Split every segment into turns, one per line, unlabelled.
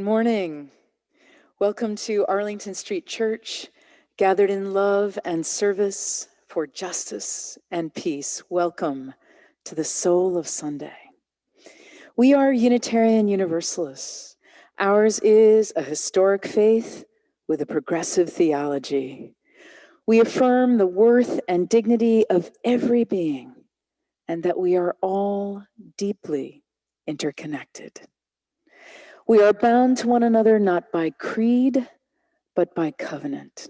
morning. Welcome to Arlington Street Church, gathered in love and service for justice and peace. Welcome to the soul of Sunday. We are Unitarian Universalists. Ours is a historic faith with a progressive theology. We affirm the worth and dignity of every being and that we are all deeply interconnected. We are bound to one another not by creed, but by covenant.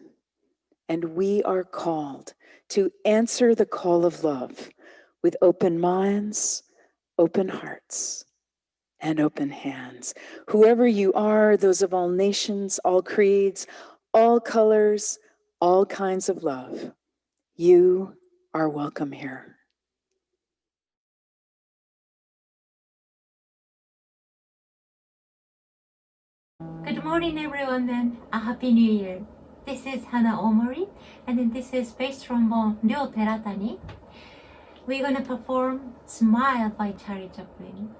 And we are called to answer the call of love with open minds, open hearts, and open hands. Whoever you are, those of all nations, all creeds, all colors, all kinds of love, you are welcome here.
Good morning, everyone, and a happy new year. This is Hana Omori, and then this is bass trombone Ryo Teratani. We're gonna perform "Smile" by Charlie Chaplin.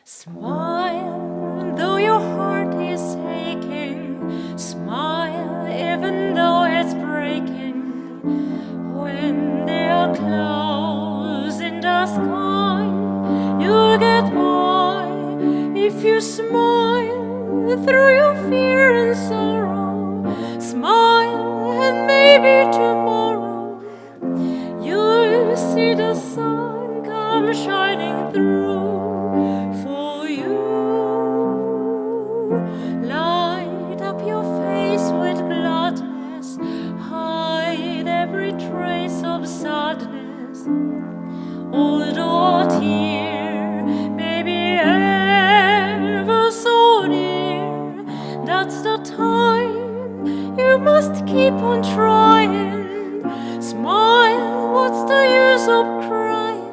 Smile, though your heart is aching. Smile, even though it's breaking. When there are clouds in the sky, you'll get by if you smile through your fear and sorrow. Smile, and maybe tomorrow you'll see the sun come shining through. Light up your face with gladness, hide every trace of sadness. Although a tear may be ever so near, that's the time you must keep on trying. Smile, what's the use of crying?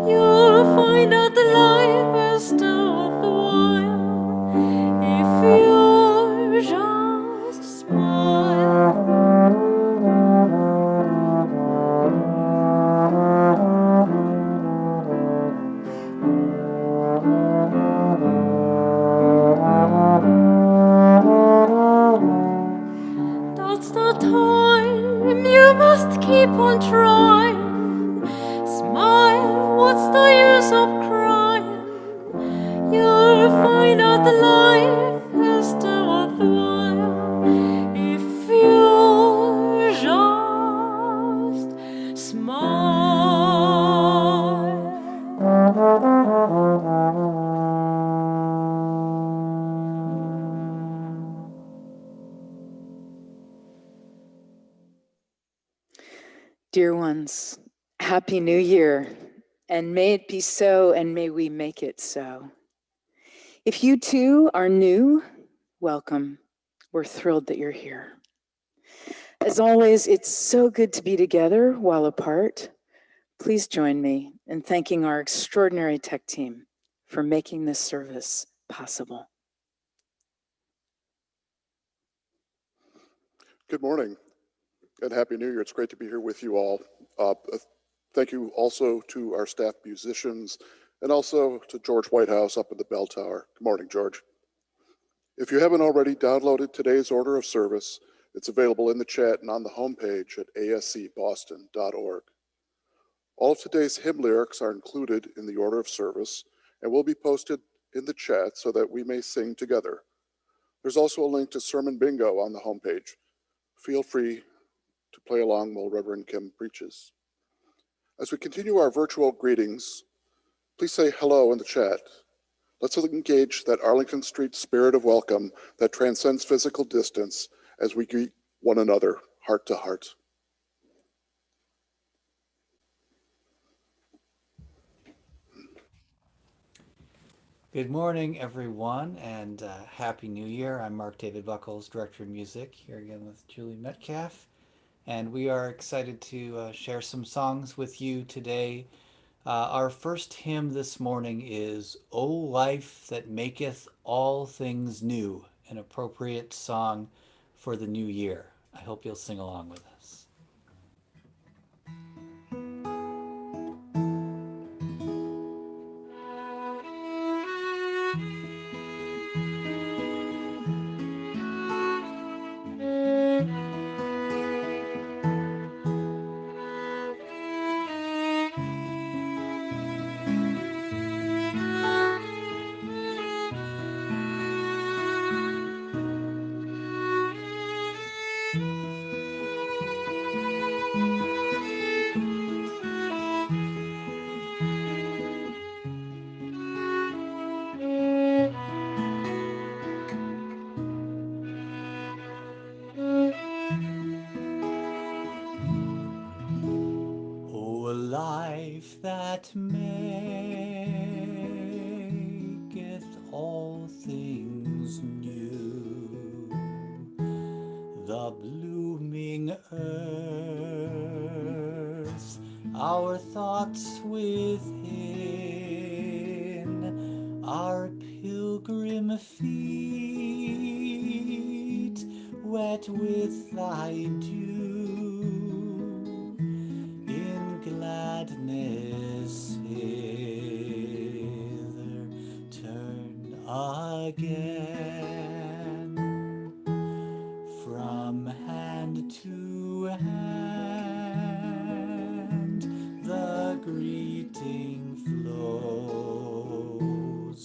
You'll find that life is still worthwhile if you just smile. That's the time you must keep on trying. Smile, what's the use of crying? You'll find out the life is still worthwhile if you just smile.
Dear ones, Happy New Year, and may it be so, and may we make it so. If you too are new, welcome. We're thrilled that you're here. As always, it's so good to be together while apart. Please join me in thanking our extraordinary tech team for making this service possible.
Good morning and Happy New Year. It's great to be here with you all. Thank you also to our staff musicians and also to George Whitehouse up in the bell tower. Good morning, George. If you haven't already downloaded today's order of service, it's available in the chat and on the homepage at ascboston.org. All of today's hymn lyrics are included in the order of service and will be posted in the chat so that we may sing together. There's also a link to Sermon Bingo on the homepage. Feel free to play along while Reverend Kim preaches. As we continue our virtual greetings, please say hello in the chat. Let's engage that Arlington Street spirit of welcome that transcends physical distance as we greet one another heart to heart.
Good morning, everyone, and Happy New Year. I'm Mark David Buckles, Director of Music, here again with Julie Metcalf. And we are excited to share some songs with you today Our first hymn this morning is O Life That Maketh All Things New, an appropriate song for the new year. I hope you'll sing along with us. O life that maketh all things new, the blooming earth, our thoughts within, our pilgrim feet, wet with thy dew, in gladness hither turn again. From hand to hand the greeting flows,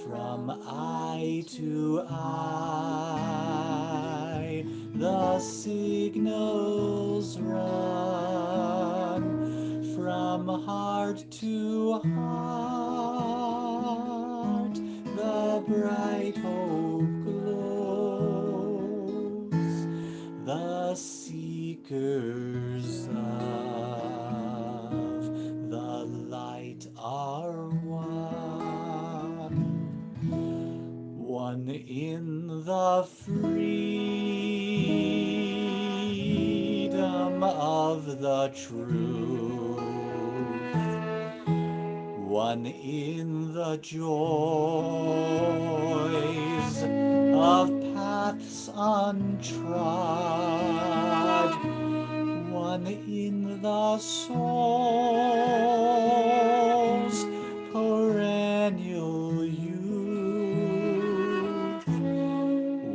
from eye to eye the signals run, from heart to heart the bright hope glows. The seekers of the light are one in the freedom of the truth, one in the joys of paths untrod, one in the soul's perennial youth,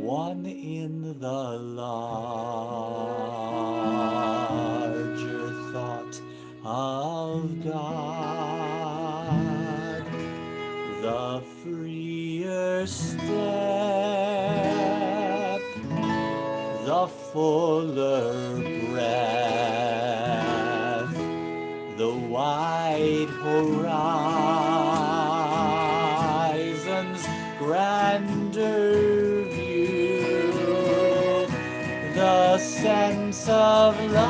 one in the larger thought of God, the freer step, the fuller breath, the wide horizon's grander view, the sense of life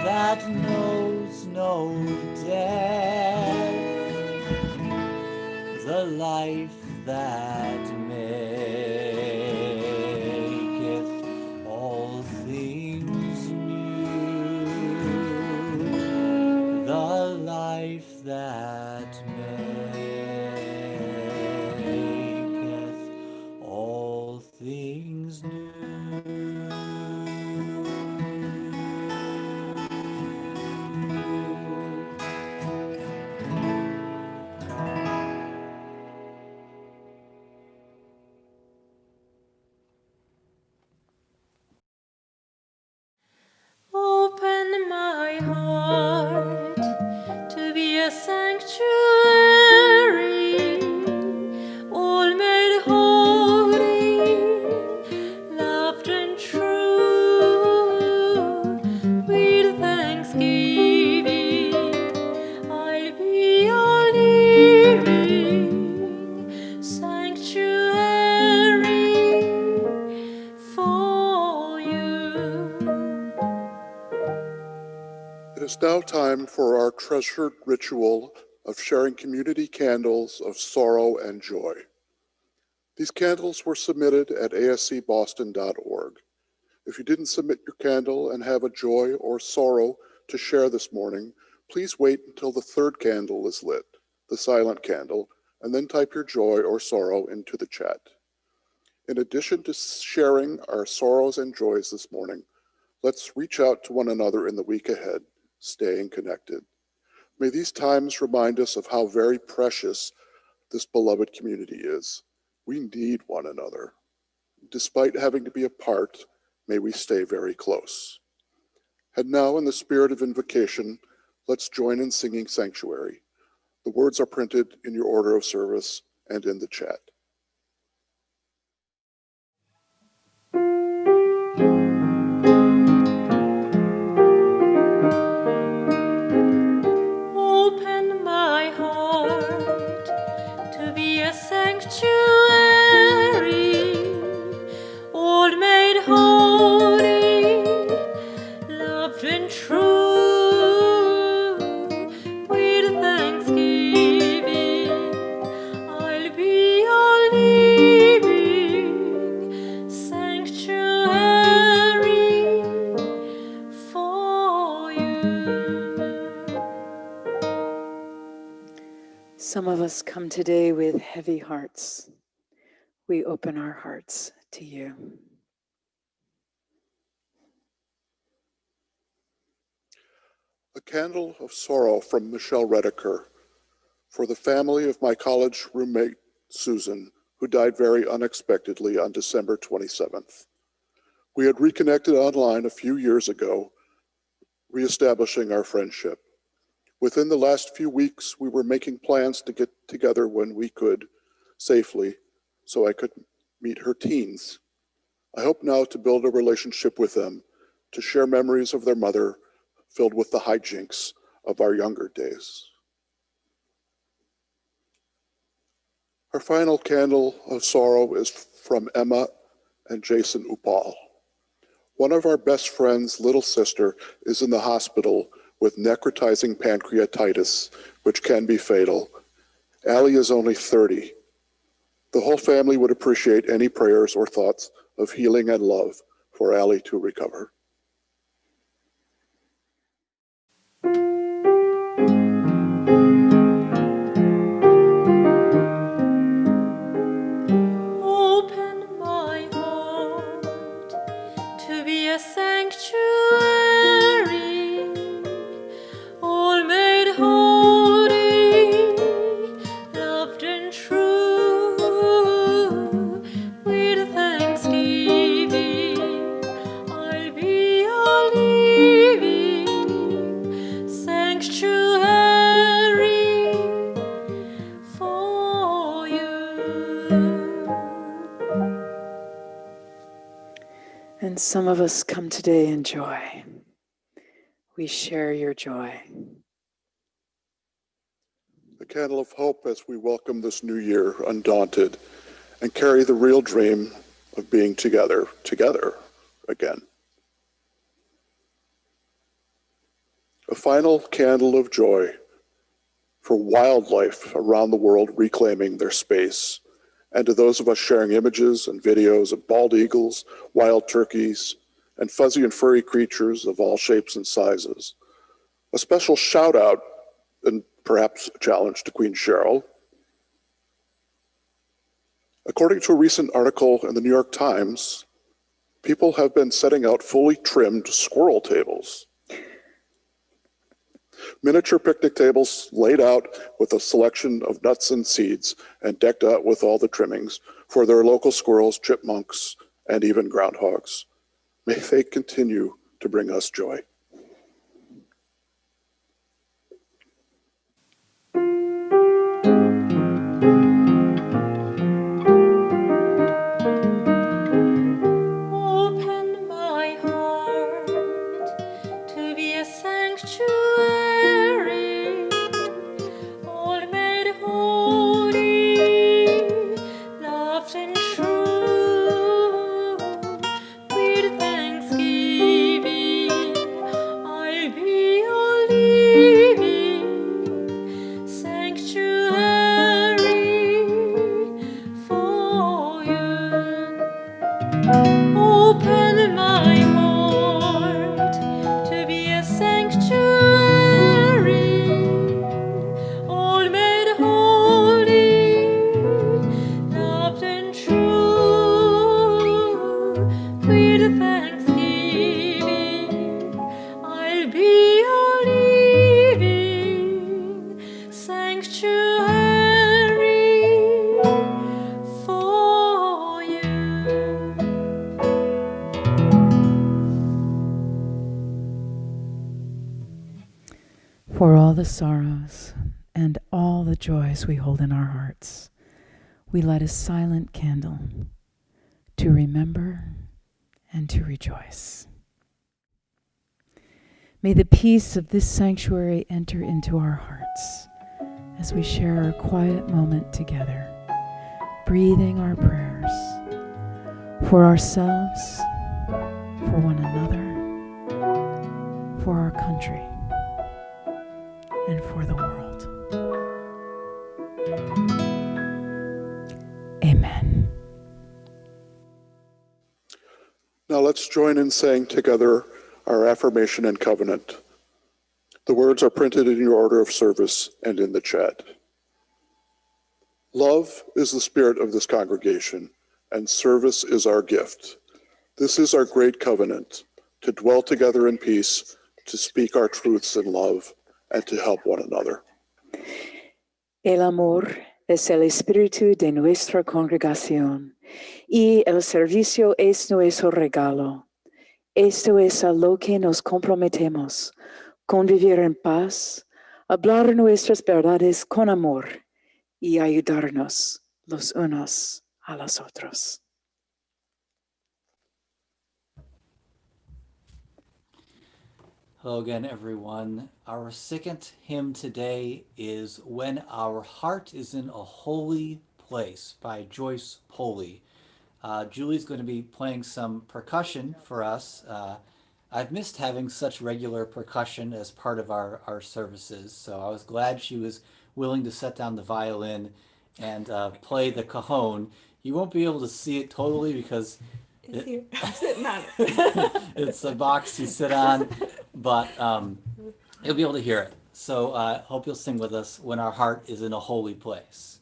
that knows no death, the life that maketh all things new, the life that maketh all things new.
Open my heart to be a sanctuary, all made holy, loved and true. With thanksgiving, I'll be your living sanctuary for you.
It is now time for our treasured ritual of sharing community candles of sorrow and joy. These candles were submitted at ascboston.org. If you didn't submit your candle and have a joy or sorrow to share this morning, please wait until the third candle is lit, the silent candle, and then type your joy or sorrow into the chat. In addition to sharing our sorrows and joys this morning, let's reach out to one another in the week ahead, staying connected. May these times remind us of how very precious this beloved community is. We need one another. Despite having to be apart, may we stay very close. And now, in the spirit of invocation, let's join in singing Sanctuary. The words are printed in your order of service and in the chat.
Open my heart to be a sanctuary, all made holy, loved and true. With thanksgiving, I'll be a living sanctuary for you.
Some of us come today with heavy hearts. We open our hearts to you.
A candle of sorrow from Michelle Redeker for the family of my college roommate, Susan, who died very unexpectedly on December 27th. We had reconnected online a few years ago, reestablishing our friendship. Within the last few weeks, we were making plans to get together when we could, safely, so I could meet her teens. I hope now to build a relationship with them, to share memories of their mother, filled with the hijinks of our younger days. Our final candle of sorrow is from Emma and Jason Upal. One of our best friends' little sister is in the hospital with necrotizing pancreatitis, which can be fatal. Allie is only 30. The whole family would appreciate any prayers or thoughts of healing and love for Allie to recover.
Open my heart to be a sanctuary, all made holy, loved and true. With thanksgiving, I'll be a living sanctuary for you.
And some of us come today in joy. We share your joy.
A candle of hope as we welcome this new year undaunted and carry the real dream of being together again. A final candle of joy for wildlife around the world reclaiming their space, and to those of us sharing images and videos of bald eagles, wild turkeys, and fuzzy and furry creatures of all shapes and sizes. A special shout out and perhaps a challenge to Queen Cheryl. According to a recent article in the New York Times, people have been setting out fully trimmed squirrel tables. Miniature picnic tables laid out with a selection of nuts and seeds and decked out with all the trimmings for their local squirrels, chipmunks, and even groundhogs. May they continue to bring us joy.
Open my heart to be a sanctuary, all made holy, loved and true. With thanksgiving, I'll be a living sanctuary for you. Open my heart to be a sanctuary, with thanksgiving. I'll be a living sanctuary for you.
For all the sorrows and all the joys we hold in our hearts, we light a silent candle to remember and to rejoice. May the peace of this sanctuary enter into our hearts as we share our quiet moment together, breathing our prayers for ourselves, for one another, for our country, and for the world. Amen.
Now let's join in saying together our Affirmation and Covenant. The words are printed in your order of service and in the chat. Love is the spirit of this congregation, and service is our gift. This is our great covenant, to dwell together in peace, to speak our truths in love, and to help one another.
El amor es el espíritu de nuestra congregación y el servicio es nuestro regalo. Esto es a lo que nos comprometemos, convivir en paz, hablar nuestras verdades con amor y ayudarnos los unos a los otros.
Hello again, everyone. Our second hymn today is When Our Heart is in a Holy Place by Joyce Poley. Julie's going to be playing some percussion for us. I've missed having such regular percussion as part of our services, so I was glad she was willing to set down the violin and play the cajon. You won't be able to see it totally because
It's here. I'm sitting on it.
it's a box you sit on, but you'll be able to hear it. So I hope you'll sing with us When Our Heart is in a Holy Place.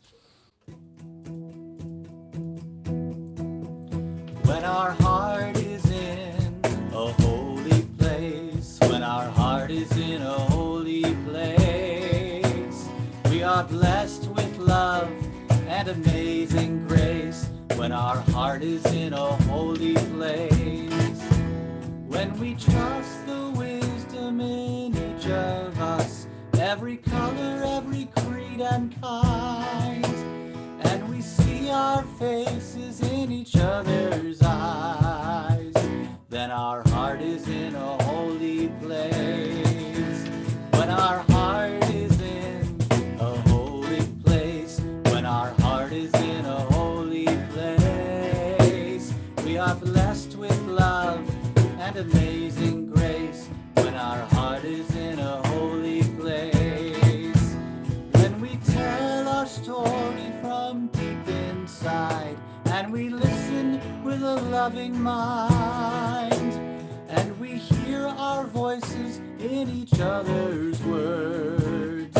When our heart is in a holy place, when our heart is in a holy place, we are blessed with love and amazing grace. When our heart is in a holy place, when we trust the wisdom in each of us, every color, every creed and kind, and we see our faces in each other's eyes, then our heart is in a holy place. When our heart is in a holy place, when our heart is in a holy place, we are blessed with love and amazing grace. When our heart is in a holy place, when we tell our story from deep inside, and we listen with a loving mind, and we hear our voices in each other's words,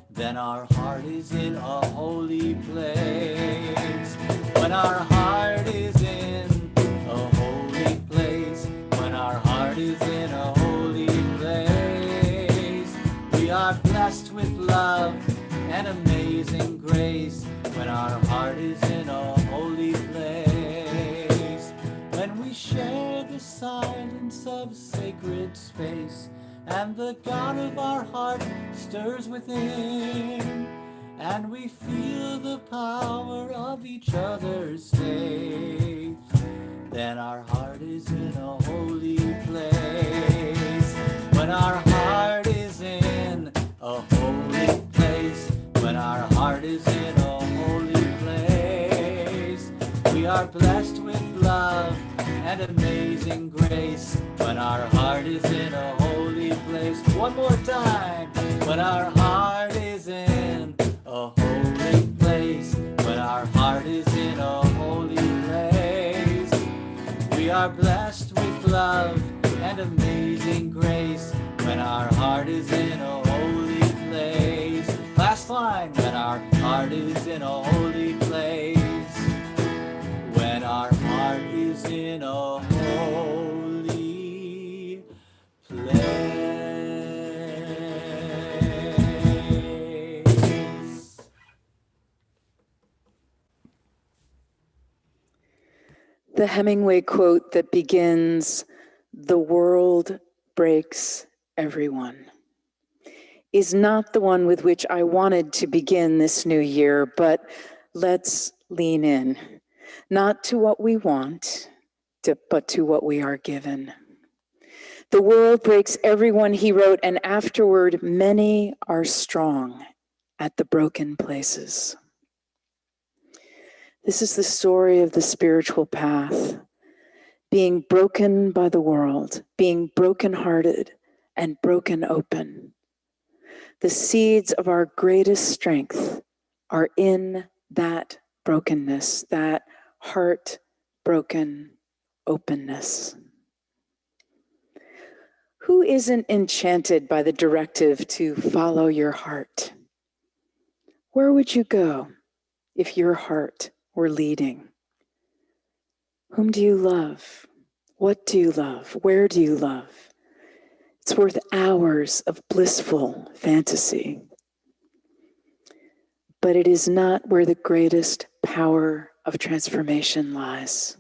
then our heart is in a holy place. When our heart is in a holy place, when our heart is in a holy place, we are blessed with love and amazing grace. When our heart is in a holy place, when we share the silence of sacred space, and the God of our heart stirs within, and we feel the power of each other's faith, then our heart is in a holy place. When our heart is in a holy place, when our heart is in a holy place, we are blessed with love and amazing grace. When our heart is in a holy place, one more time. When our heart is in a holy place, when our heart is in a holy place, we are blessed with love and amazing grace. When our heart is in a holy place. Last line. When our heart is in a holy place. When our heart is in a holy place.
The Hemingway quote that begins, "The world breaks everyone," is not the one with which I wanted to begin this new year, but let's lean in, not to what we want, but to what we are given. The world breaks everyone, he wrote, and afterward, many are strong at the broken places. This is the story of the spiritual path, being broken by the world, being brokenhearted and broken open. The seeds of our greatest strength are in that brokenness, that heart-broken openness. Who isn't enchanted by the directive to follow your heart? Where would you go if your heart were leading? Whom do you love? What do you love? Where do you love? It's worth hours of blissful fantasy. But it is not where the greatest power of transformation lies.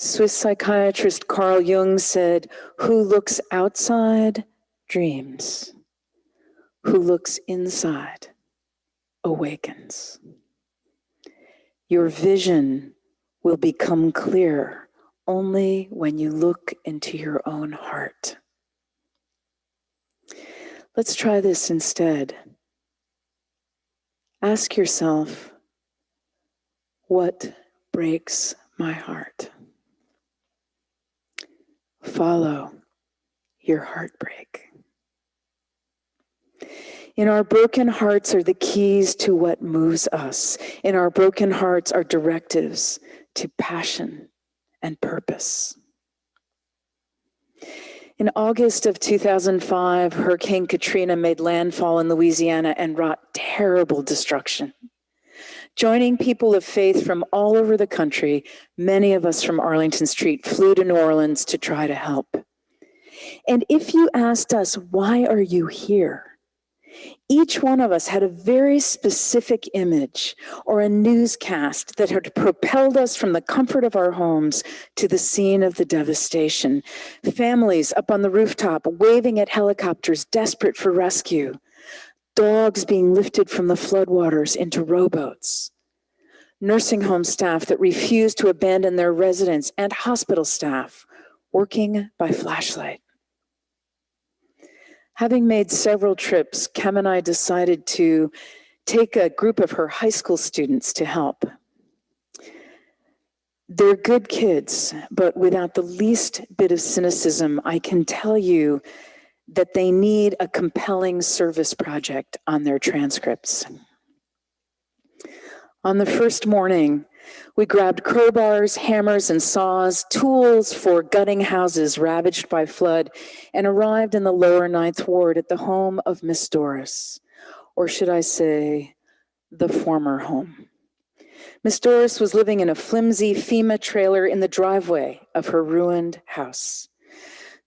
Swiss psychiatrist Carl Jung said, "Who looks outside dreams. Who looks inside awakens." Your vision will become clear only when you look into your own heart. Let's try this instead. Ask yourself, what breaks my heart? Follow your heartbreak. In our broken hearts are the keys to what moves us. In our broken hearts are directives to passion and purpose. In August of 2005, Hurricane Katrina made landfall in Louisiana and wrought terrible destruction. Joining people of faith from all over the country, many of us from Arlington Street flew to New Orleans to try to help. And if you asked us, why are you here? Each one of us had a very specific image or a newscast that had propelled us from the comfort of our homes to the scene of the devastation. Families up on the rooftop waving at helicopters desperate for rescue. Dogs being lifted from the floodwaters into rowboats. Nursing home staff that refused to abandon their residents and hospital staff working by flashlight. Having made several trips, Kem and I decided to take a group of her high school students to help. They're good kids, but without the least bit of cynicism, I can tell you that they need a compelling service project on their transcripts. On the first morning, we grabbed crowbars, hammers, and saws, tools for gutting houses ravaged by flood, and arrived in the lower Ninth Ward at the home of Miss Doris, or should I say, the former home. Miss Doris was living in a flimsy FEMA trailer in the driveway of her ruined house.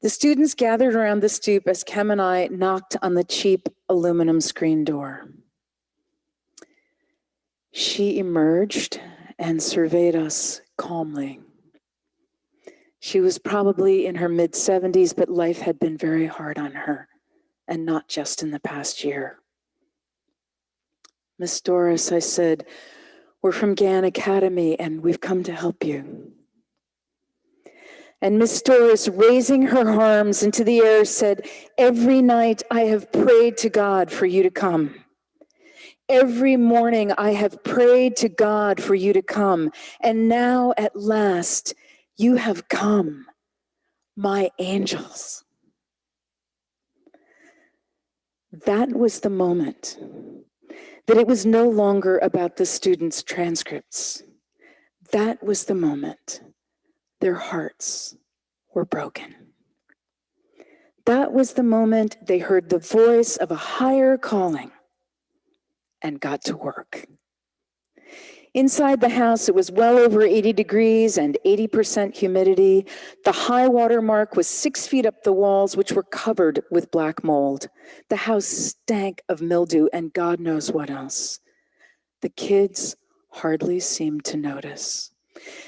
The students gathered around the stoop as Kem and I knocked on the cheap aluminum screen door. She emerged and surveyed us calmly. She was probably in her mid-70s, but life had been very hard on her, and not just in the past year. Miss Doris, I said, we're from Gann Academy, and we've come to help you. And Miss Doris, raising her arms into the air, said, every night I have prayed to God for you to come. Every morning I have prayed to God for you to come, and now at last you have come, my angels. That was the moment that it was no longer about the students' transcripts. That was the moment their hearts were broken. That was the moment they heard the voice of a higher calling and got to work. Inside the house, it was well over 80 degrees and 80% humidity. The high water mark was 6 feet up the walls, which were covered with black mold. The house stank of mildew and God knows what else. The kids hardly seemed to notice.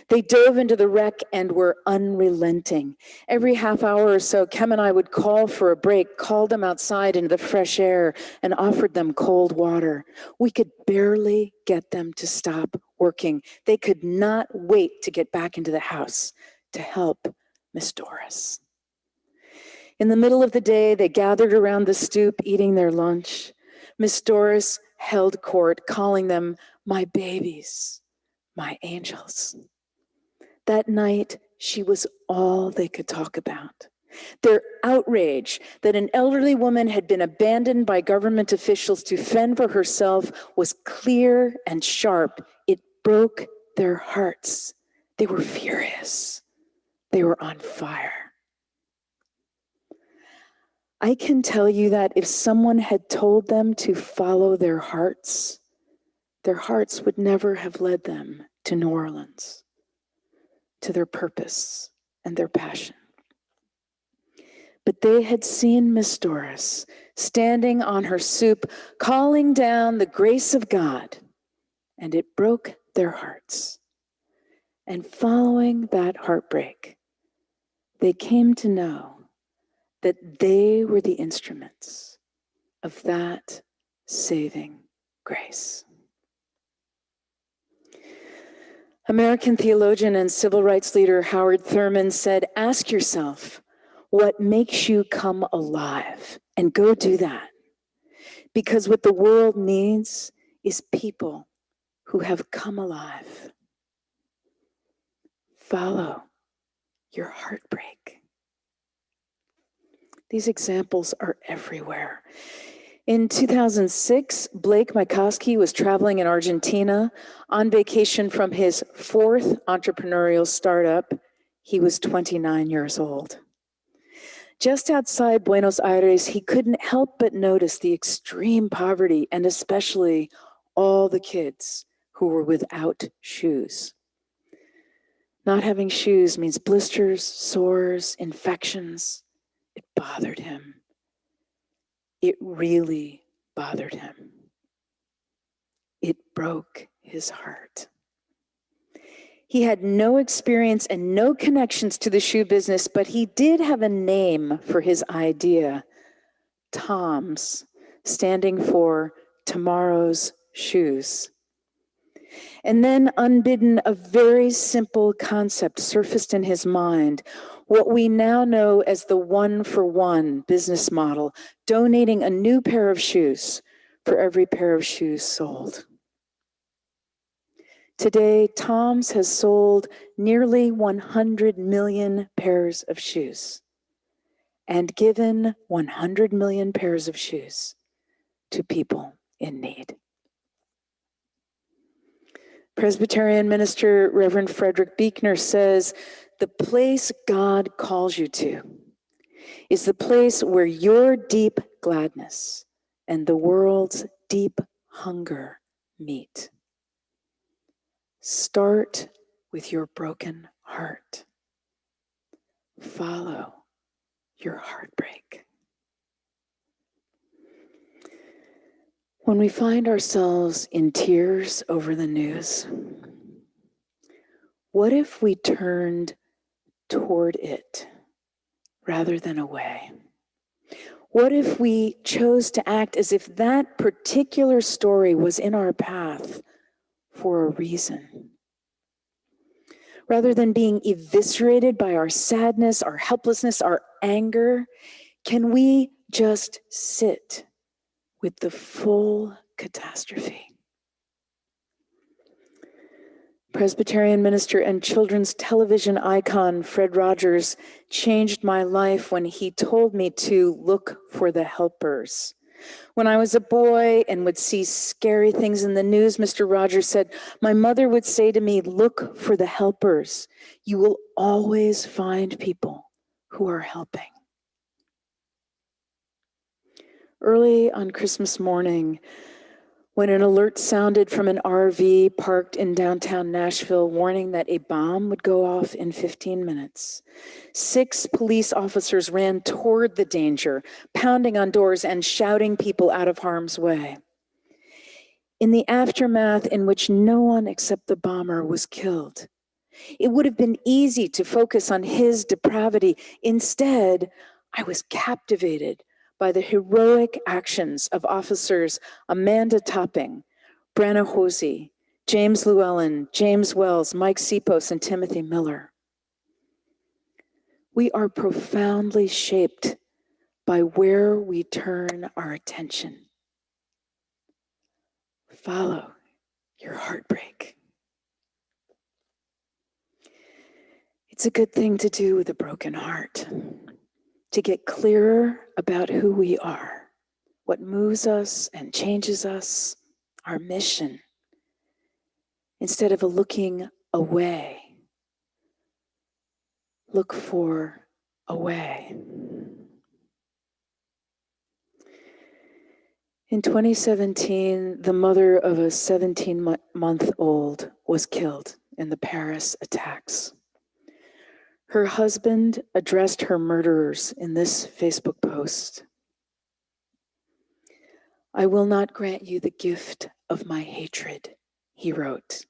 They dove into the wreck and were unrelenting. Every half hour or so, Kem and I would call for a break, called them outside into the fresh air, and offered them cold water. We could barely get them to stop working. They could not wait to get back into the house to help Miss Doris. In the middle of the day, they gathered around the stoop, eating their lunch. Miss Doris held court, calling them my babies, my angels. That night, she was all they could talk about. Their outrage that an elderly woman had been abandoned by government officials to fend for herself was clear and sharp. It broke their hearts. They were furious. They were on fire. I can tell you that if someone had told them to follow their hearts would never have led them to New Orleans, to their purpose and their passion. But they had seen Miss Doris standing on her soup, calling down the grace of God, and it broke their hearts. And following that heartbreak, they came to know that they were the instruments of that saving grace. American theologian and civil rights leader Howard Thurman said, ask yourself what makes you come alive and go do that. Because what the world needs is people who have come alive. Follow your heartbreak. These examples are everywhere. In 2006, Blake Mycoskie was traveling in Argentina on vacation from his fourth entrepreneurial startup. He was 29 years old. Just outside Buenos Aires, he couldn't help but notice the extreme poverty and especially all the kids who were without shoes. Not having shoes means blisters, sores, infections. It bothered him. It really bothered him. It broke his heart. He had no experience and no connections to the shoe business, but he did have a name for his idea, TOMS, standing for Tomorrow's Shoes. And then, unbidden, a very simple concept surfaced in his mind, what we now know as the one-for-one business model, donating a new pair of shoes for every pair of shoes sold. Today, TOMS has sold nearly 100 million pairs of shoes and given 100 million pairs of shoes to people in need. Presbyterian minister Reverend Frederick Buechner says, the place God calls you to is the place where your deep gladness and the world's deep hunger meet. Start with your broken heart. Follow your heartbreak. When we find ourselves in tears over the news, what if we turned toward it rather than away? What if we chose to act as if that particular story was in our path for a reason? Rather than being eviscerated by our sadness, our helplessness, our anger, can we just sit with the full catastrophe? Presbyterian minister and children's television icon Fred Rogers changed my life when he told me to look for the helpers. When I was a boy and would see scary things in the news, Mr. Rogers said, my mother would say to me, look for the helpers. You will always find people who are helping. Early on Christmas morning, When an alert sounded from an RV parked in downtown Nashville, warning that a bomb would go off in 15 minutes, 6 police officers ran toward the danger, pounding on doors and shouting people out of harm's way. In the aftermath, in which no one except the bomber was killed, it would have been easy to focus on his depravity. Instead, I was captivated by the heroic actions of officers Amanda Topping, Branna Hosey, James Llewellyn, James Wells, Mike Sipos, and Timothy Miller. We are profoundly shaped by where we turn our attention. Follow your heartbreak. It's a good thing to do with a broken heart, to get clearer about who we are, what moves us and changes us, our mission, instead of looking away. Look for a way. In 2017, the mother of a 17-month-old was killed in the Paris attacks. Her husband addressed her murderers in this Facebook post. "I will not grant you the gift of my hatred," he wrote.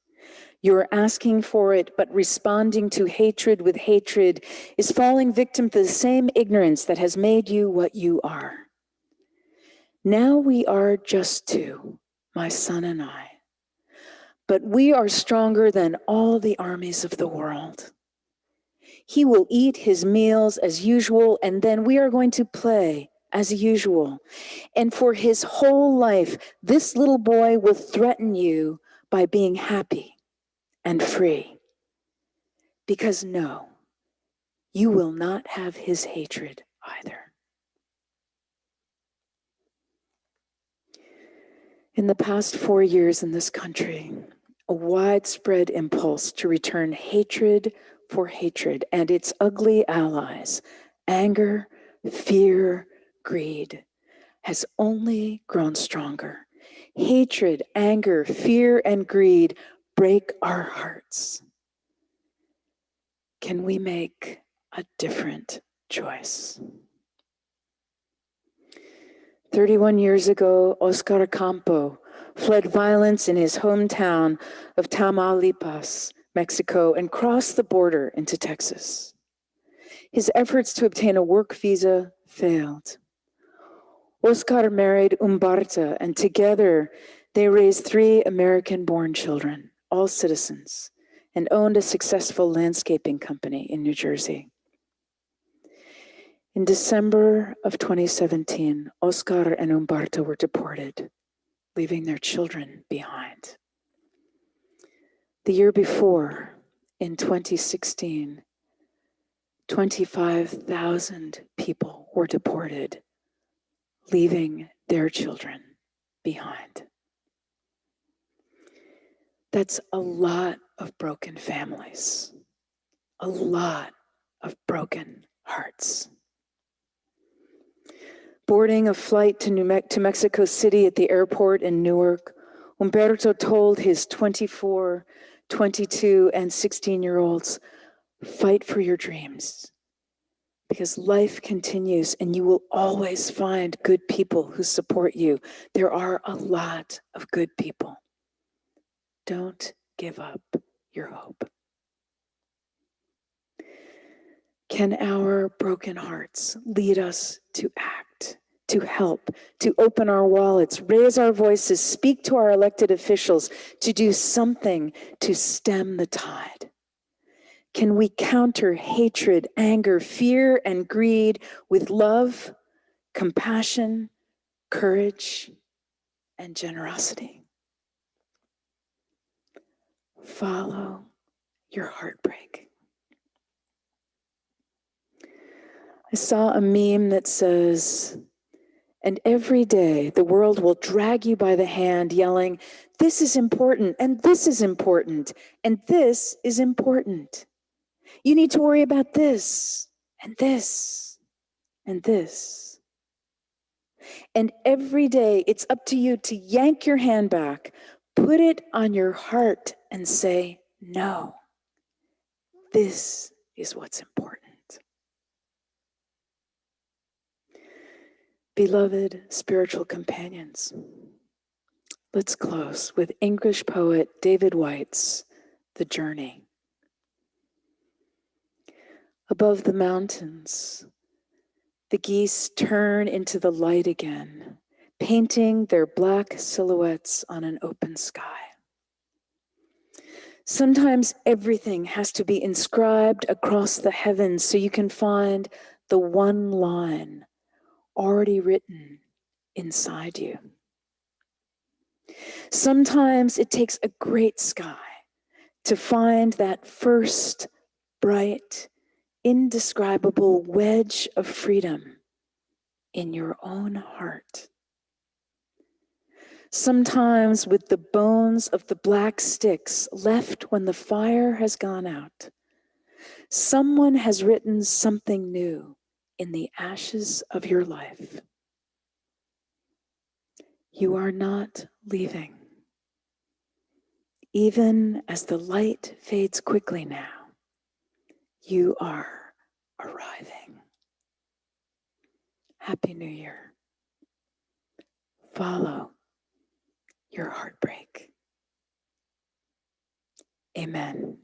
"You're asking for it, but responding to hatred with hatred is falling victim to the same ignorance that has made you what you are. Now we are just 2, my son and I, but we are stronger than all the armies of the world. He will eat his meals as usual, and then we are going to play as usual. And for his whole life, this little boy will threaten you by being happy and free. Because no, you will not have his hatred either." In the past 4 years in this country, a widespread impulse to return hatred for hatred and its ugly allies, anger, fear, greed, has only grown stronger. Hatred, anger, fear, and greed break our hearts. Can we make a different choice? 31 years ago, Oscar Campo fled violence in his hometown of Tamaulipas, Mexico, and crossed the border into Texas. His efforts to obtain a work visa failed. Oscar married Umberta, and together they raised 3 American-born children, all citizens, and owned a successful landscaping company in New Jersey. In December of 2017, Oscar and Umberta were deported, leaving their children behind. The year before, in 2016, 25,000 people were deported, leaving their children behind. That's a lot of broken families, a lot of broken hearts. Boarding a flight to Mexico City at the airport in Newark, Umberto told his 24, 22, and 16-year-olds, "Fight for your dreams, because life continues and you will always find good people who support you. There are a lot of good people. Don't give up your hope." Can our broken hearts lead us to act, to help, to open our wallets, raise our voices, speak to our elected officials, to do something to stem the tide? Can we counter hatred, anger, fear, and greed with love, compassion, courage, and generosity? Follow your heartbreak. I saw a meme that says, "And every day the world will drag you by the hand yelling, 'This is important, and this is important, and this is important. You need to worry about this, and this, and this.' And every day it's up to you to yank your hand back, put it on your heart, and say, no, this is what's important. Beloved spiritual companions, let's close with English poet David Whyte's The Journey. Above the mountains, the geese turn into the light again, painting their black silhouettes on an open sky. Sometimes everything has to be inscribed across the heavens so you can find the one line already written inside you. Sometimes it takes a great sky to find that first bright, indescribable wedge of freedom in your own heart. Sometimes with the bones of the black sticks left when the fire has gone out, someone has written something new in the ashes of your life. You are not leaving. Even as the light fades quickly now, you are arriving. Happy New Year. Follow your heartbreak. Amen.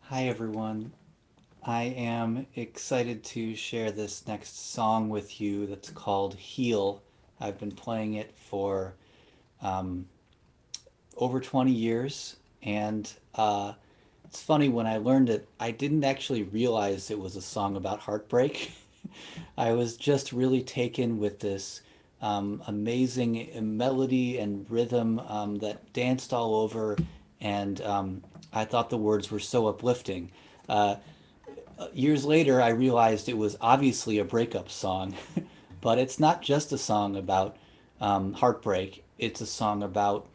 Hi everyone. I am excited to share this next song with you that's called Heal. I've been playing it for over 20 years, and it's funny, when I learned it, I didn't actually realize it was a song about heartbreak. I was just really taken with this amazing melody and rhythm that danced all over, and I thought the words were so uplifting. Years later, I realized it was obviously a breakup song, but it's not just a song about heartbreak. It's a song about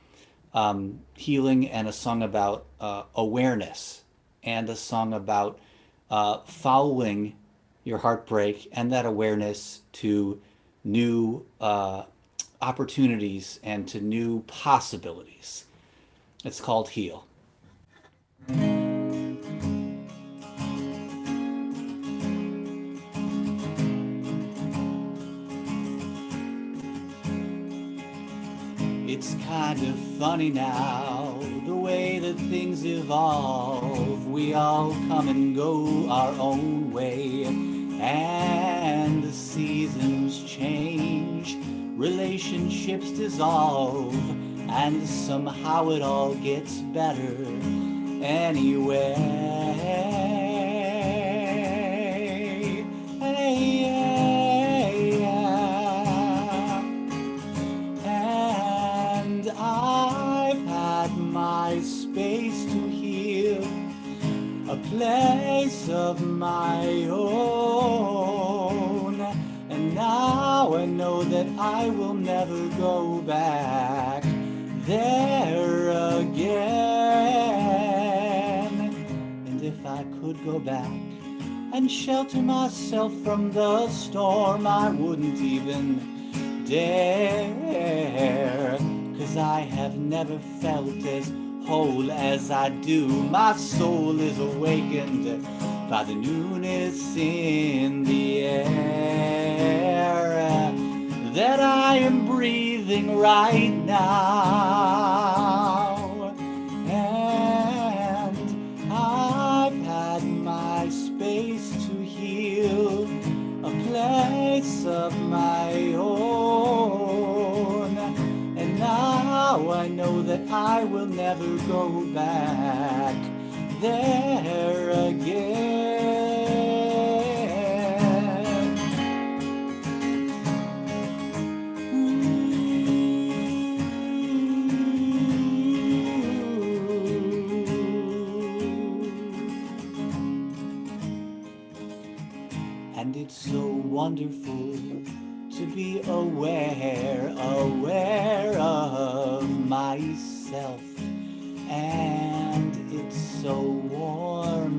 healing, and a song about awareness, and a song about following your heartbreak and that awareness to new opportunities and to new possibilities. It's called Heal. It's kind of funny now, the way that things evolve. We all come and go our own way, and the seasons change, relationships dissolve, and somehow it all gets better anyway. And I've had my space to heal, a place of my own, and now I know that I will never go back there again. And if I could go back and shelter myself from the storm, I wouldn't even dare, 'cause I have never felt as whole as I do. My soul is awakened by the newness in the air that I am breathing right now. And I've had my space to heal, a place of there again. And it's so wonderful to be aware of myself. And it's so warm,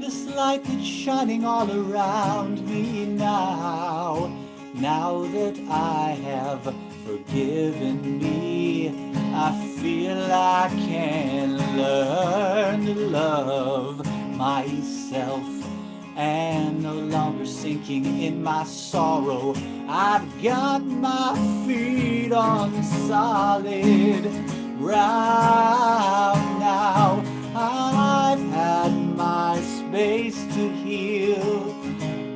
this light that's shining all around me now. Now that I have forgiven me, I feel I can learn to love myself. And no longer sinking in my sorrow, I've got my feet on solid ground now. I've had my space to heal,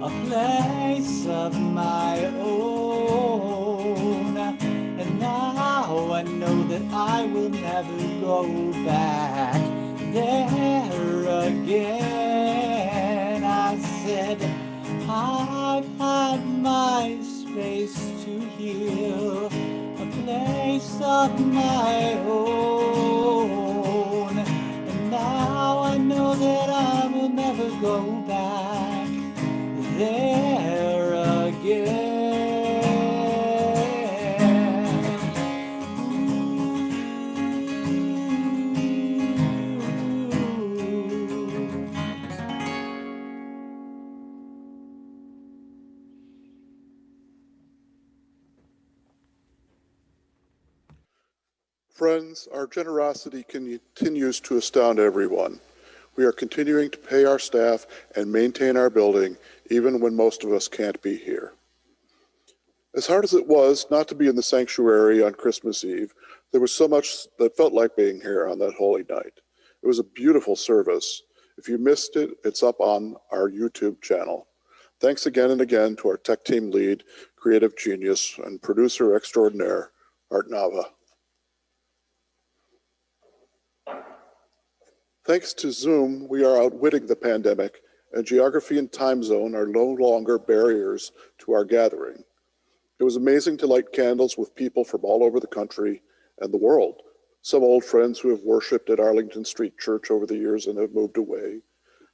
a place of my own. And now I know that I will never go back there again. I said, I've had my space to heal, a place of my own. And now I know that I will never go back there again.
Friends, our generosity continues to astound everyone. We are continuing to pay our staff and maintain our building, even when most of us can't be here. As hard as it was not to be in the sanctuary on Christmas Eve, there was so much that felt like being here on that holy night. It was a beautiful service. If you missed it, it's up on our YouTube channel. Thanks again and again to our tech team lead, creative genius, and producer extraordinaire, Art Nava. Thanks to Zoom, we are outwitting the pandemic, and geography and time zone are no longer barriers to our gathering. It was amazing to light candles with people from all over the country and the world. Some old friends who have worshiped at Arlington Street Church over the years and have moved away,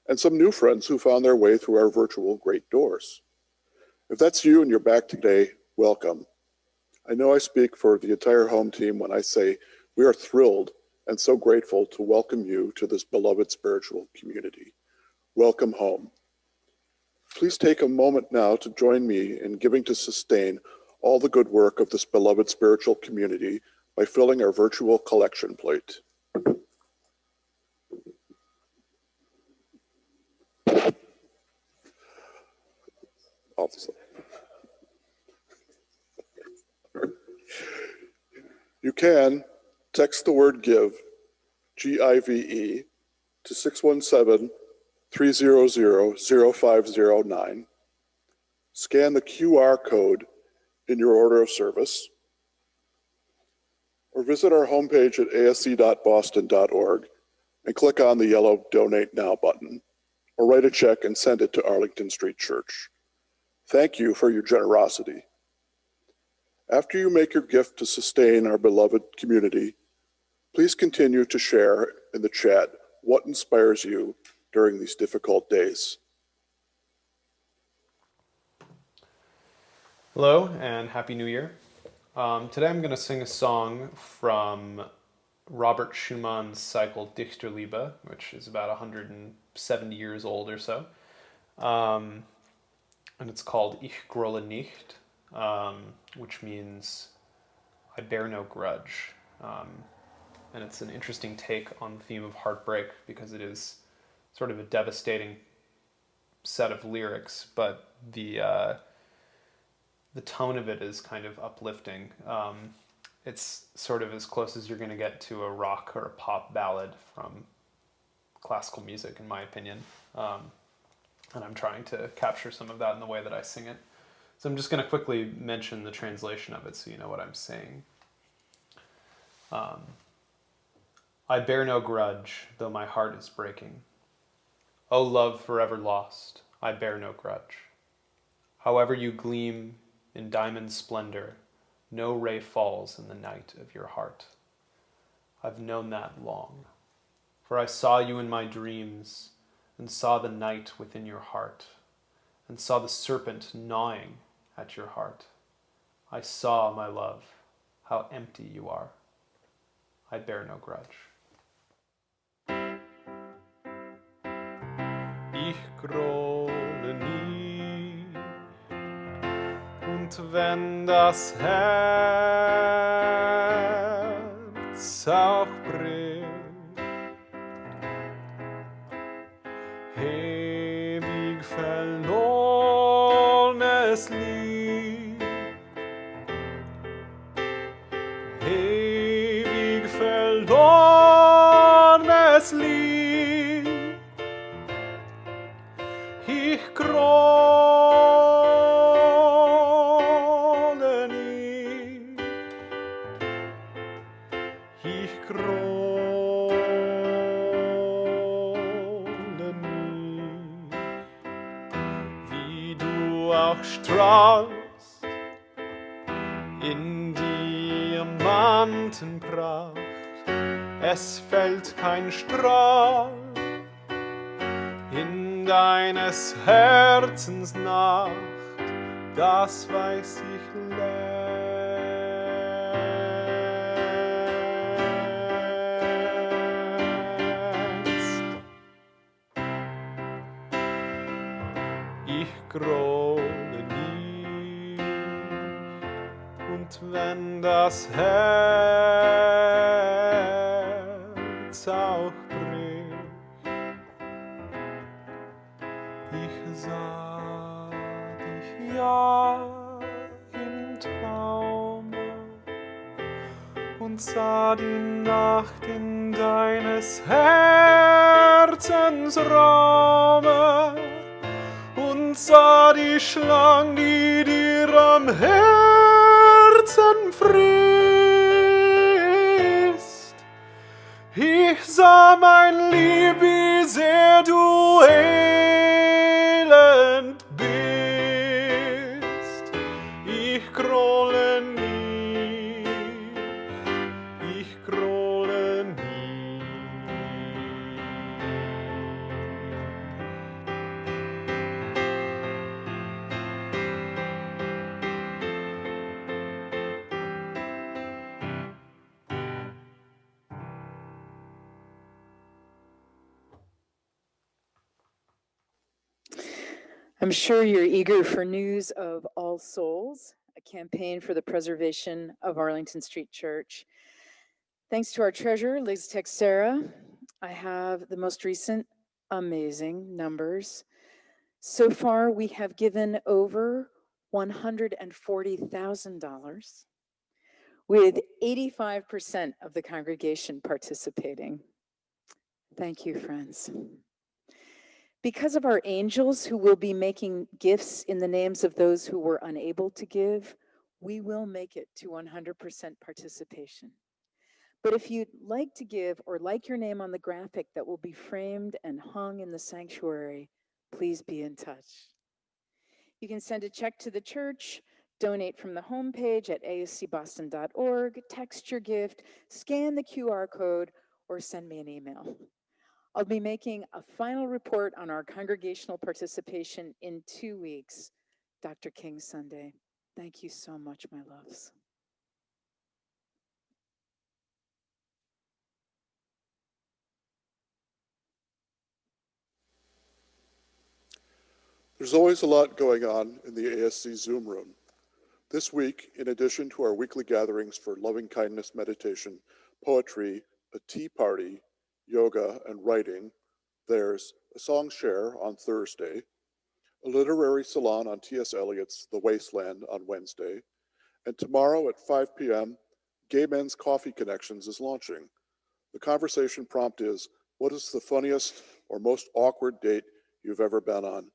and some new friends who found their way through our virtual great doors. If that's you and you're back today, welcome. I know I speak for the entire home team when I say we are thrilled and so grateful to welcome you to this beloved spiritual community. Welcome home. Please take a moment now to join me in giving to sustain all the good work of this beloved spiritual community by filling our virtual collection plate. You can text the word GIVE, G-I-V-E, to 617-300-0509. Scan the QR code in your order of service, or visit our homepage at asc.boston.org and click on the yellow Donate Now button, or write a check and send it to Arlington Street Church. Thank you for your generosity. After you make your gift to sustain our beloved community, please continue to share in the chat what inspires you during these difficult days.
Hello and Happy New Year. Today I'm going to sing a song from Robert Schumann's cycle Dichterliebe, which is about 170 years old or so. And it's called Ich grolle nicht, which means I bear no grudge. And it's an interesting take on the theme of heartbreak because it is sort of a devastating set of lyrics, but the tone of it is kind of uplifting. It's sort of as close as you're going to get to a rock or a pop ballad from classical music, in my opinion. And I'm trying to capture some of that in the way that I sing it. So I'm just going to quickly mention the translation of it so you know what I'm saying. I bear no grudge, though my heart is breaking. O love forever lost, I bear no grudge. However you gleam in diamond splendor, no ray falls in the night of your heart. I've known that long, for I saw you in my dreams, and saw the night within your heart, and saw the serpent gnawing at your heart. I saw, my love, how empty you are. I bear no grudge. Ich grolle nie, und wenn das Herz auch bricht, ewig verlorenes Lied, ewig verlorenes Lied. Ich grolle nie, ich grolle nie, wie du auch strahlst in Diamantenpracht, es fällt kein Strahl in deines Herzens Nacht, das weiß ich längst. Ich grolle nie, und wenn das Herz auch bricht, ich sah dich ja im Traume und sah die Nacht in deines Herzens Raume und sah die Schlang, die dir am Herzen frisst. Ich sah, mein Lieb, wie sehr du elend bist. Ich grolle nie, ich grolle nie.
I'm sure you're eager for news of All Souls, a campaign for the preservation of Arlington Street Church. Thanks to our treasurer, Liz Texera, I have the most recent amazing numbers. So far, we have given over $140,000, with 85% of the congregation participating. Thank you, friends. Because of our angels who will be making gifts in the names of those who were unable to give, we will make it to 100% participation. But if you'd like to give or like your name on the graphic that will be framed and hung in the sanctuary, please be in touch. You can send a check to the church, donate from the homepage at ascboston.org, text your gift, scan the QR code, or send me an email. I'll be making a final report on our congregational participation in 2 weeks, Dr. King Sunday. Thank you so much, my loves.
There's always a lot going on in the ASC Zoom room. This week, in addition to our weekly gatherings for loving kindness meditation, poetry, a tea party, yoga, and writing, there's a song share on Thursday, a literary salon on T.S. Eliot's The Wasteland on Wednesday, and tomorrow at 5 p.m., Gay Men's Coffee Connections is launching. The conversation prompt is, what is the funniest or most awkward date you've ever been on?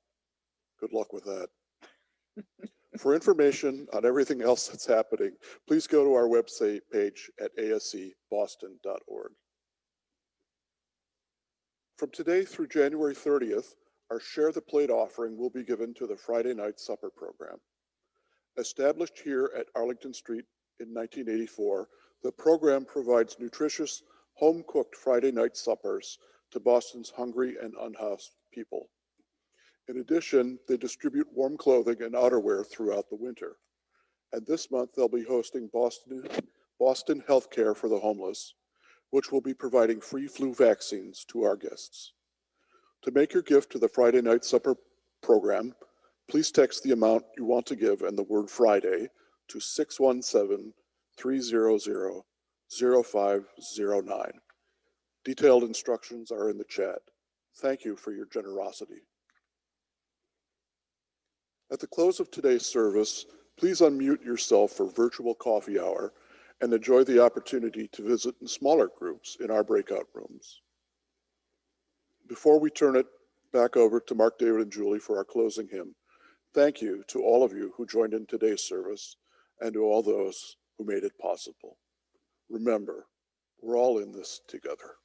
Good luck with that. For information on everything else that's happening, please go to our website page at ascboston.org. From today through January 30th, our Share the Plate offering will be given to the Friday Night Supper program. Established here at Arlington Street in 1984, the program provides nutritious, home-cooked Friday night suppers to Boston's hungry and unhoused people. In addition, they distribute warm clothing and outerwear throughout the winter. And this month, they'll be hosting Boston Healthcare for the Homeless, which will be providing free flu vaccines to our guests. To make your gift to the Friday Night Supper program, please text the amount you want to give and the word Friday to 617-300-0509. Detailed instructions are in the chat. Thank you for your generosity. At the close of today's service, please unmute yourself for virtual coffee hour and enjoy the opportunity to visit in smaller groups in our breakout rooms. Before we turn it back over to Mark, David, and Julie for our closing hymn, thank you to all of you who joined in today's service and to all those who made it possible. Remember, we're all in this together.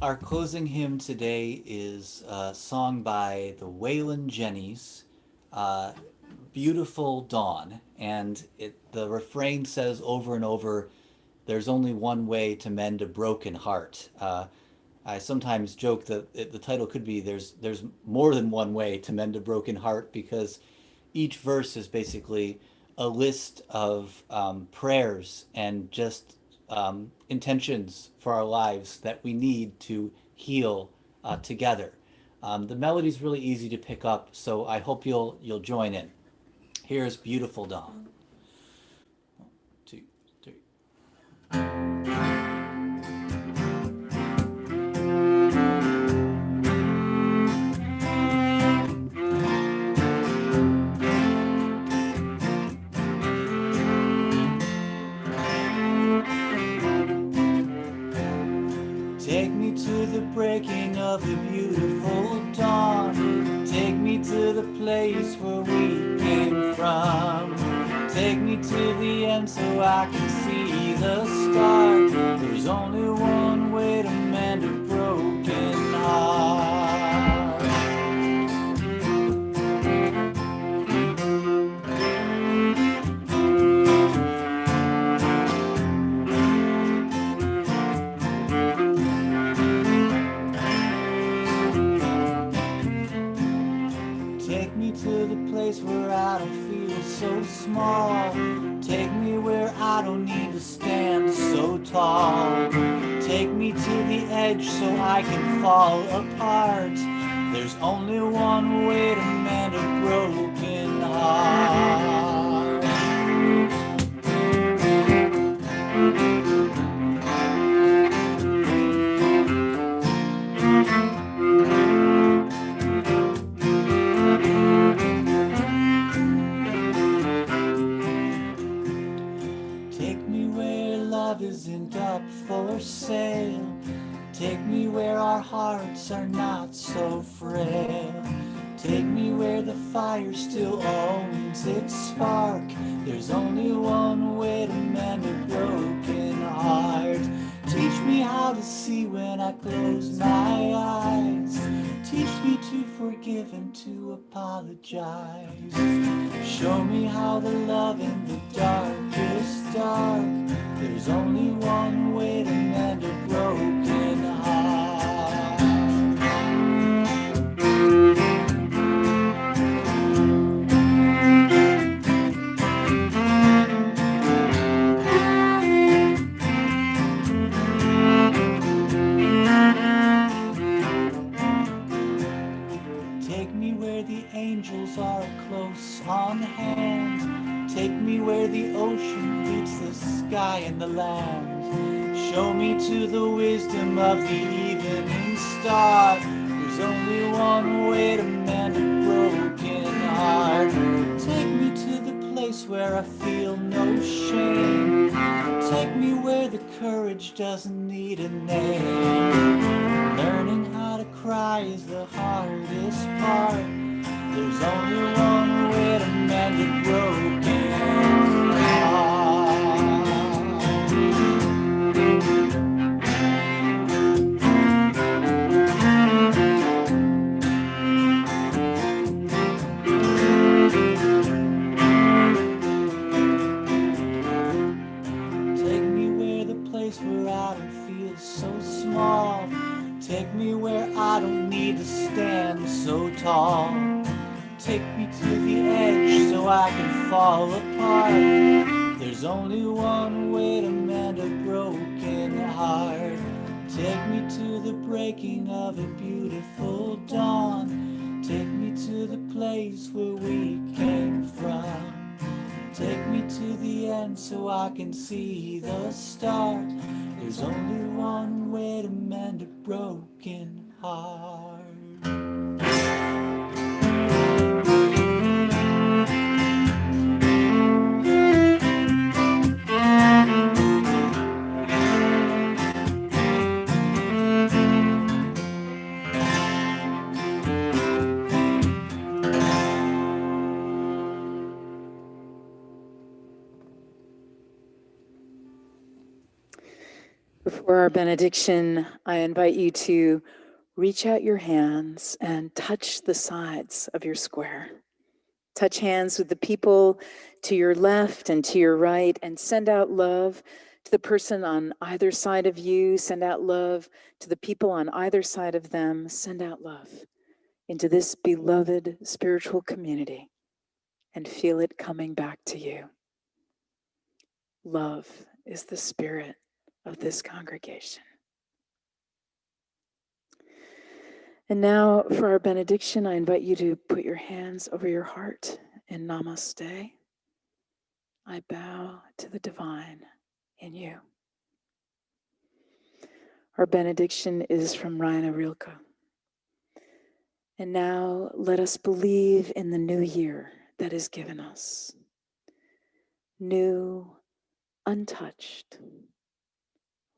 Our closing hymn today is a song by the Waylon Jennys, Beautiful Dawn. And the refrain says over and over, there's only one way to mend a broken heart. I sometimes joke that the title could be there's more than one way to mend a broken heart, because each verse is basically a list of prayers and just intentions for our lives that we need to heal together. The melody's really easy to pick up, so I hope you'll join in. Here's Beautiful Dawn. 1, 2, 3. Take me to the breaking of the beautiful dawn. Take me to the place where we came from. Take me to the end so I can see the start. There's only one way to mend a broken heart. Take me to the place where I don't feel so small. Take me where I don't need to stand so tall. Take me to the edge so I can fall apart. There's only one way to mend a broken heart. Take me where love isn't up for sale. Take me where our hearts are not so frail. Take me where the fire still owns its spark. There's only one way to mend a broken heart. Teach me how to see when I close my eyes. Teach me to forgive and to apologize. Show me how to love in the darkest dark. There's only one way to mend a broken heart. Take me where the angels are close on hand. Take me where the ocean meets the sky and the land. Show me to the wisdom of the evening star. There's only one way to mend a broken heart. Take me to the place where I feel no shame. Take me where the courage doesn't need a name. Learning how to cry is the hardest part. There's only one way to the broken heart. Take me where the place where I don't feel so small. Take me where I don't need to stand so tall. Take me to the edge so I can fall apart. There's only one way to mend a broken heart. Take me to the breaking of a beautiful dawn. Take me to the place where we came from. Take me to the end so I can see the start. There's only one way to mend a broken heart.
Before our benediction, I invite you to reach out your hands and touch the sides of your square. Touch hands with the people to your left and to your right, and send out love to the person on either side of you. Send out love to the people on either side of them. Send out love into this beloved spiritual community and feel it coming back to you. Love is the spirit of this congregation. And now for our benediction, I invite you to put your hands over your heart in namaste. I bow to the divine in you. Our benediction is from Raina Rilke. And now let us believe in the new year that is given us. New, untouched,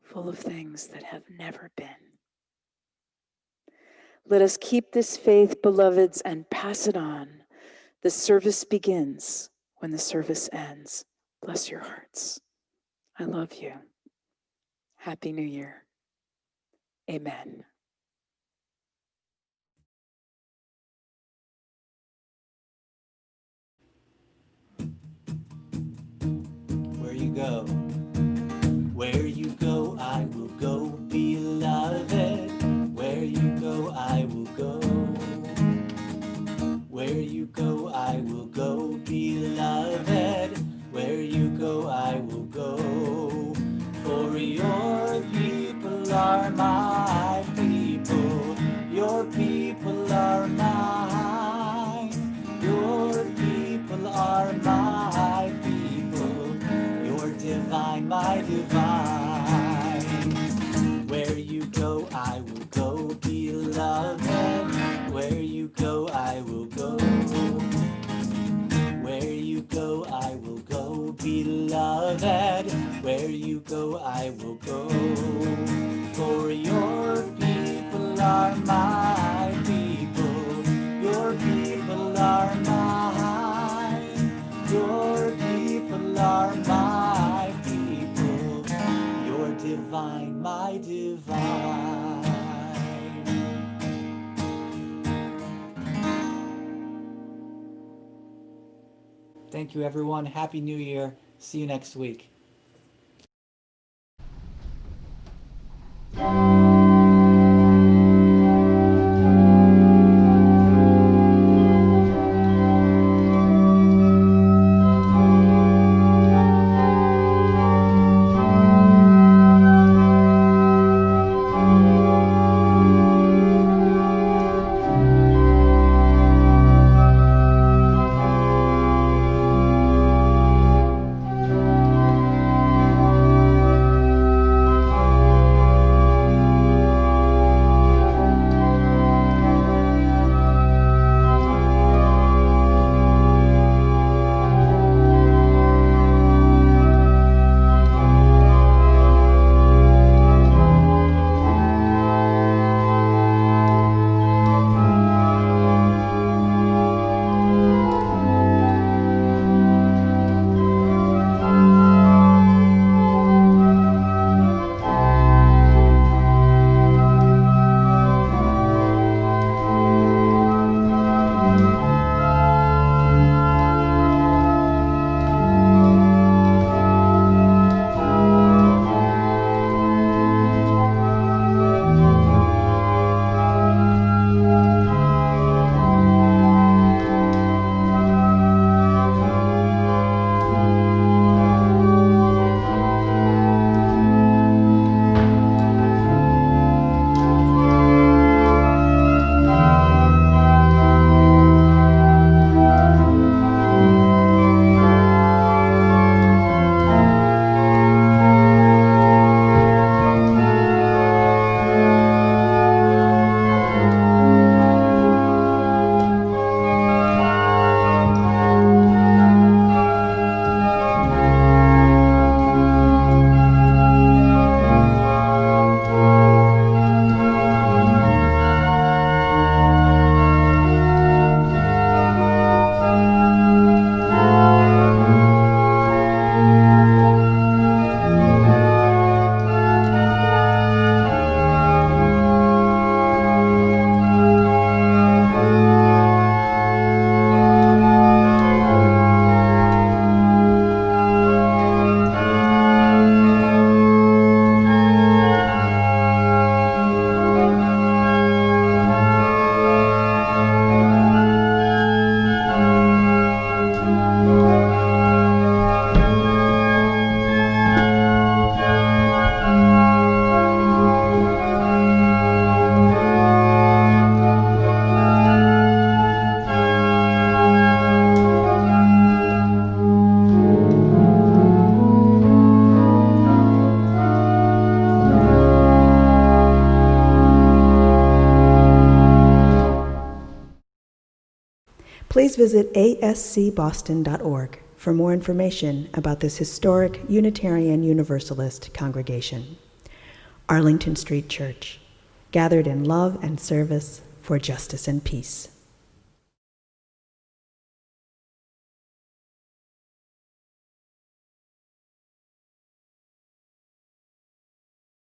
full of things that have never been. Let us keep this faith, beloveds, and pass it on. The service begins when the service ends. Bless your hearts. I love you. Happy New Year. Amen.
Where you go, where you go, I will go, beloved. Where you go, I will go. Where you go, I will go, beloved. Where you go, I will go. For your people are my people. Your people are mine. Your people are my people. You're divine, my divine. Where you go, I will go, beloved. Where you go, I will go. Where you go, I will go, beloved. Where you go, I will go. For your people are my people. Your people are mine. Your people are my people. You're divine, my divine. Thank you, everyone. Happy New Year. See you next week.
please visit ascboston.org for more information about this historic Unitarian Universalist congregation. Arlington Street Church, gathered in love and service for justice and peace.